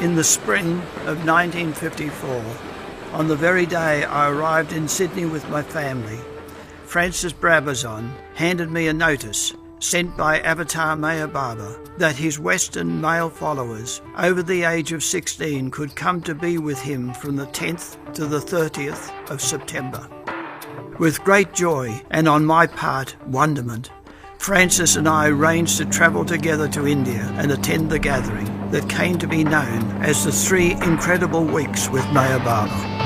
In the spring of 1954, on the very day I arrived in Sydney with my family, Francis Brabazon handed me a notice sent by Avatar Meher Baba that his Western male followers over the age of 16 could come to be with him from the 10th to the 30th of September. With great joy, and on my part, wonderment, Francis and I arranged to travel together to India and attend the gathering that came to be known as the 3 Incredible Weeks with Meher Baba.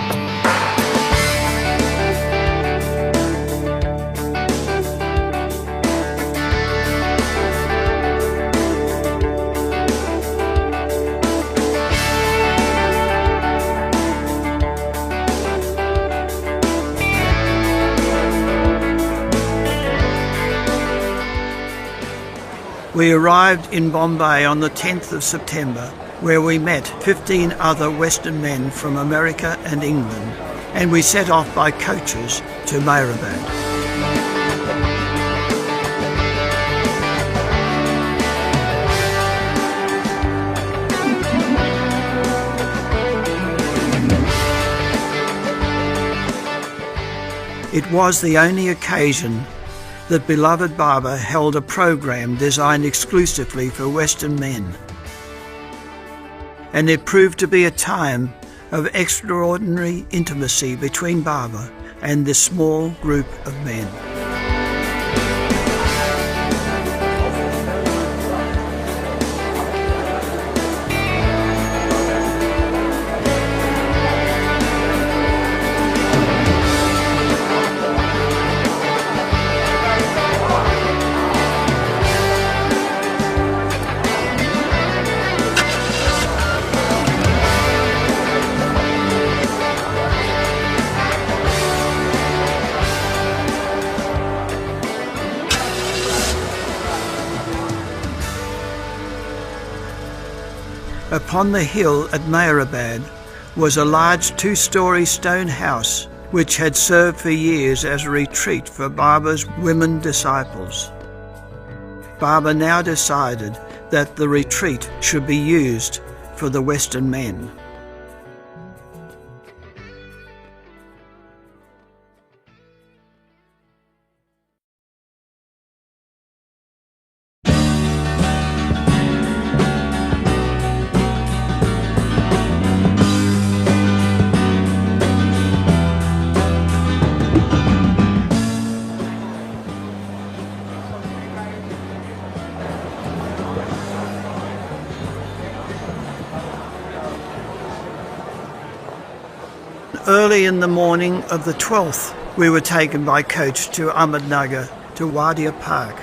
We arrived in Bombay on the 10th of September, where we met 15 other Western men from America and England, and we set off by coaches to Meherabad. It was the only occasion that beloved Baba held a program designed exclusively for Western men. And it proved to be a time of extraordinary intimacy between Baba and this small group of men. Upon the hill at Meherabad was a large 2-storey stone house which had served for years as a retreat for Baba's women disciples. Baba now decided that the retreat should be used for the Western men. Early in the morning of the 12th, we were taken by coach to Ahmednagar to Wadia Park.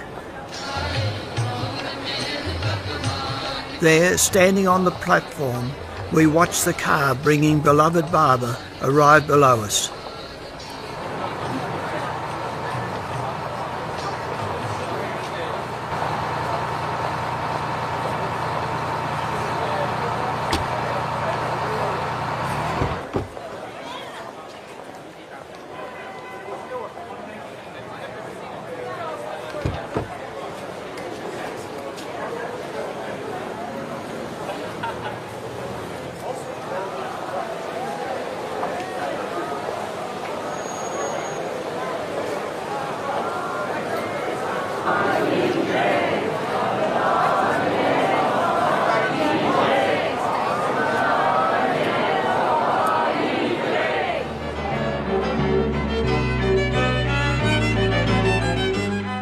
There, standing on the platform, we watched the car bringing beloved Baba arrive below us.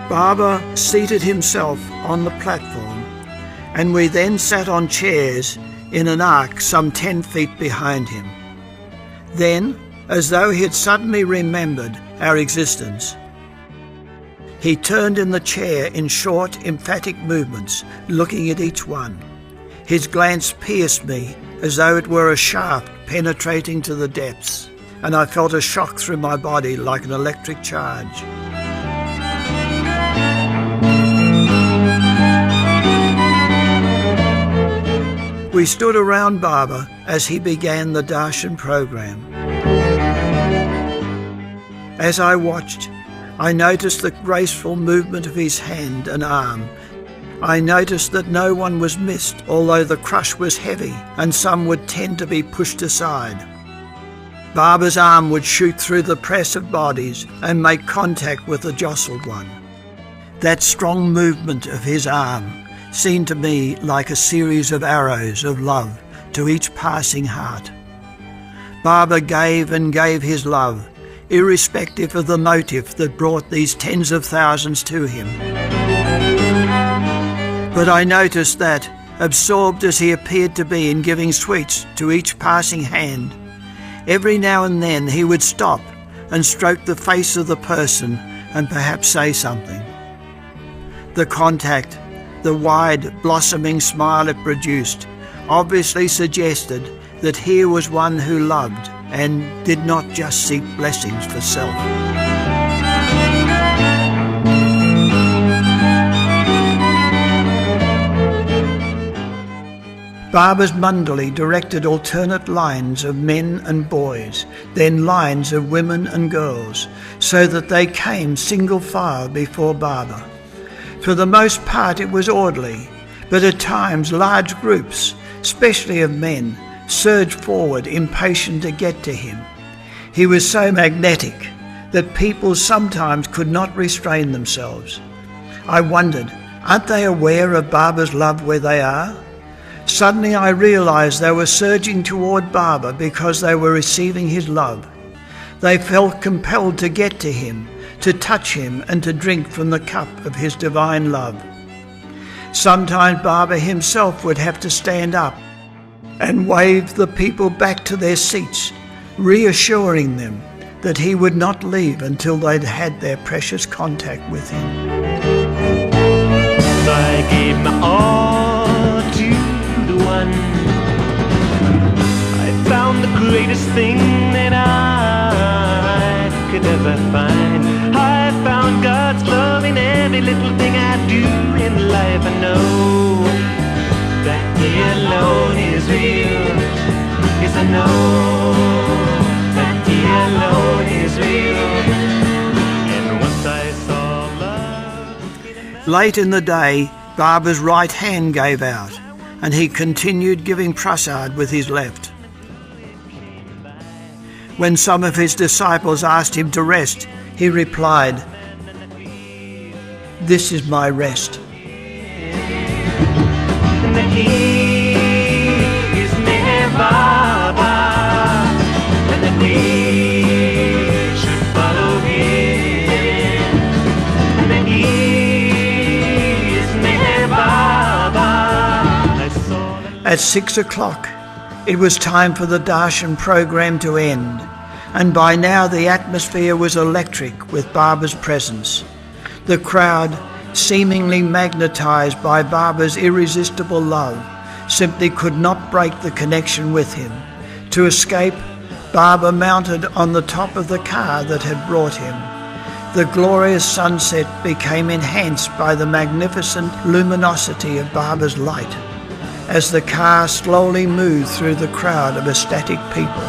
Baba seated himself on the platform, and we then sat on chairs in an arc some 10 feet behind him. Then, as though he had suddenly remembered our existence, he turned in the chair in short, emphatic movements, looking at each one. His glance pierced me as though it were a shaft penetrating to the depths, and I felt a shock through my body like an electric charge. We stood around Baba as he began the darshan program. As I watched, I noticed the graceful movement of his hand and arm. I noticed that no one was missed, although the crush was heavy and some would tend to be pushed aside. Barbara's arm would shoot through the press of bodies and make contact with the jostled one. That strong movement of his arm seemed to me like a series of arrows of love to each passing heart. Barbara gave and gave his love, irrespective of the motive that brought these tens of thousands to him. But I noticed that, absorbed as he appeared to be in giving sweets to each passing hand, every now and then he would stop and stroke the face of the person and perhaps say something. The contact, the wide, blossoming smile it produced, obviously suggested that here was one who loved and did not just seek blessings for self. Barbara's mandali directed alternate lines of men and boys, then lines of women and girls, so that they came single file before Barbara. For the most part it was orderly, but at times large groups, especially of men, surged forward impatient to get to him. He was so magnetic that people sometimes could not restrain themselves. I wondered, aren't they aware of Barbara's love where they are? Suddenly I realised they were surging toward Barbara because they were receiving his love. They felt compelled to get to him, to touch him and to drink from the cup of his divine love. Sometimes Barbara himself would have to stand up and wave the people back to their seats, reassuring them that he would not leave until they'd had their precious contact with him. I gave my all to the one I found the greatest thing that I could ever find. I found God's love in every little thing I do in life. I know that He alone is real. Yes, I know that He alone is real. And once I saw love. Late in the day, Barbara's right hand gave out, and he continued giving prasad with his left. When some of his disciples asked him to rest, he replied, "This is my rest." And that He is near Baba, and that we should follow Him, and that He is near Baba. I saw the At 6 o'clock, it was time for the darshan program to end, and by now the atmosphere was electric with Barbara's presence. The crowd, seemingly magnetised by Barbara's irresistible love, simply could not break the connection with him. To escape, Barbara mounted on the top of the car that had brought him. The glorious sunset became enhanced by the magnificent luminosity of Barbara's light as the car slowly moved through the crowd of ecstatic people.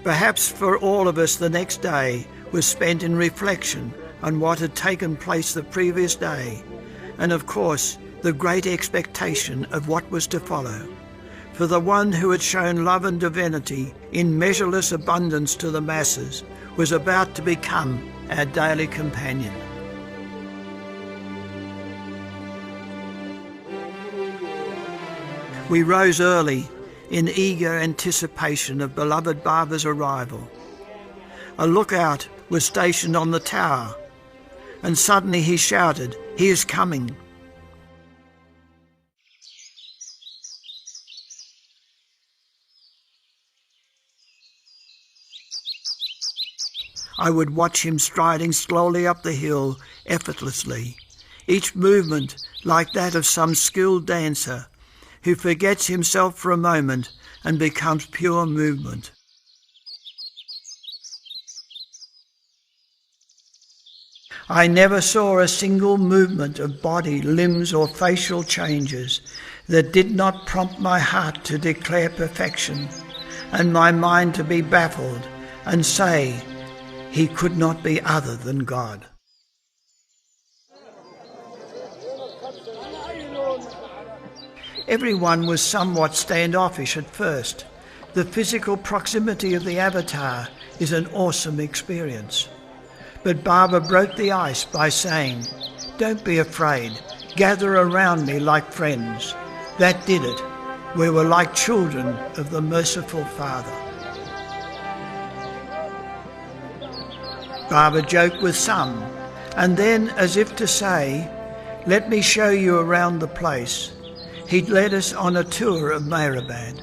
Perhaps for all of us the next day was spent in reflection on what had taken place the previous day, and of course the great expectation of what was to follow. For the one who had shown love and divinity in measureless abundance to the masses was about to become our daily companion. We rose early in eager anticipation of beloved Barbara's arrival. A lookout was stationed on the tower, and suddenly he shouted, "He is coming!" I would watch him striding slowly up the hill effortlessly, each movement like that of some skilled dancer who forgets himself for a moment and becomes pure movement. I never saw a single movement of body, limbs or facial changes that did not prompt my heart to declare perfection and my mind to be baffled and say, he could not be other than God. Everyone was somewhat standoffish at first. The physical proximity of the avatar is an awesome experience. But Barbara broke the ice by saying, "Don't be afraid. Gather around me like friends." That did it. We were like children of the merciful Father. Barbara joked with some, and then, as if to say, "Let me show you around the place," he led us on a tour of Mehrabad.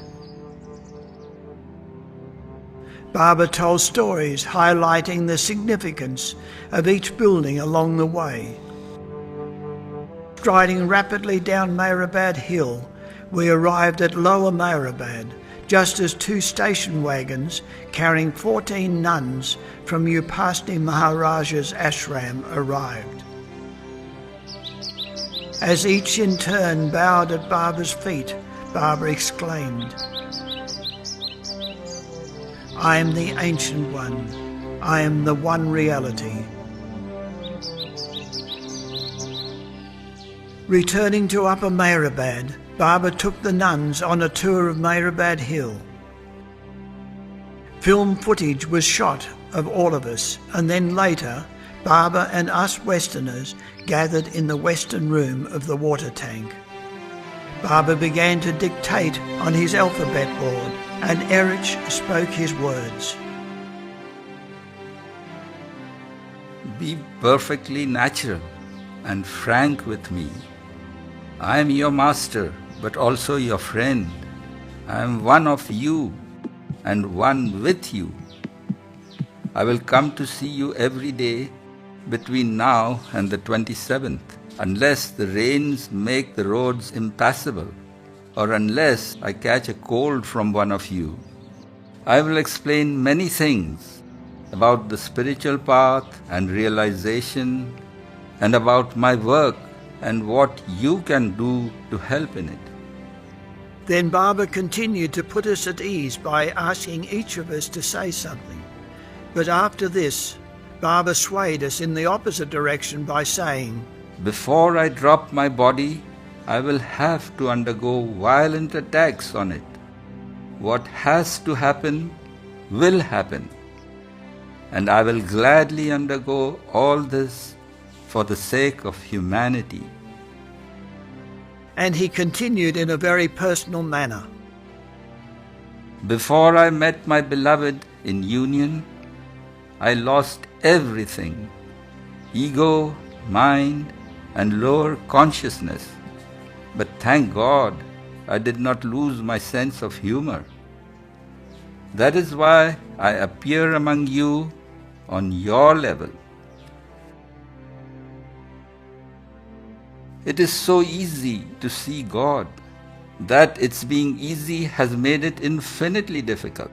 Barbara told stories highlighting the significance of each building along the way. Striding rapidly down Mehrabad Hill, we arrived at Lower Mehrabad, just as two station wagons carrying 14 nuns from Upasni Maharaja's ashram arrived. As each in turn bowed at Barbara's feet, Barbara exclaimed, "I am the Ancient One. I am the one reality." Returning to Upper Mehrabad, Barbara took the nuns on a tour of Mehrabad Hill. Film footage was shot of all of us, and then later, Barbara and us Westerners gathered in the Western room of the water tank. Barbara began to dictate on his alphabet board, and Erich spoke his words. Be perfectly natural and frank with me. I am your master, but also your friend. I am one of you and one with you. I will come to see you every day between now and the 27th, unless the rains make the roads impassable, or unless I catch a cold from one of you. I will explain many things about the spiritual path and realization, and about my work and what you can do to help in it. Then Barbara continued to put us at ease by asking each of us to say something. But after this, Barbara swayed us in the opposite direction by saying, Before I drop my body, I will have to undergo violent attacks on it. What has to happen will happen, and I will gladly undergo all this for the sake of humanity. And he continued in a very personal manner. Before I met my beloved in union, I lost everything: ego, mind, and lower consciousness. But thank God, I did not lose my sense of humor. That is why I appear among you on your level. It is so easy to see God that its being easy has made it infinitely difficult.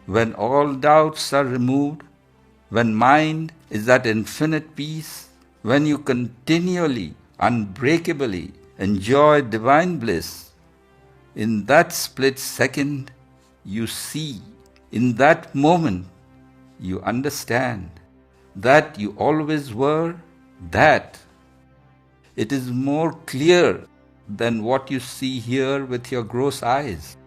When all doubts are removed, when mind is at infinite peace, when you continually, unbreakably enjoy divine bliss, in that split second you see, in that moment you understand that you always were that. It is more clear than what you see here with your gross eyes.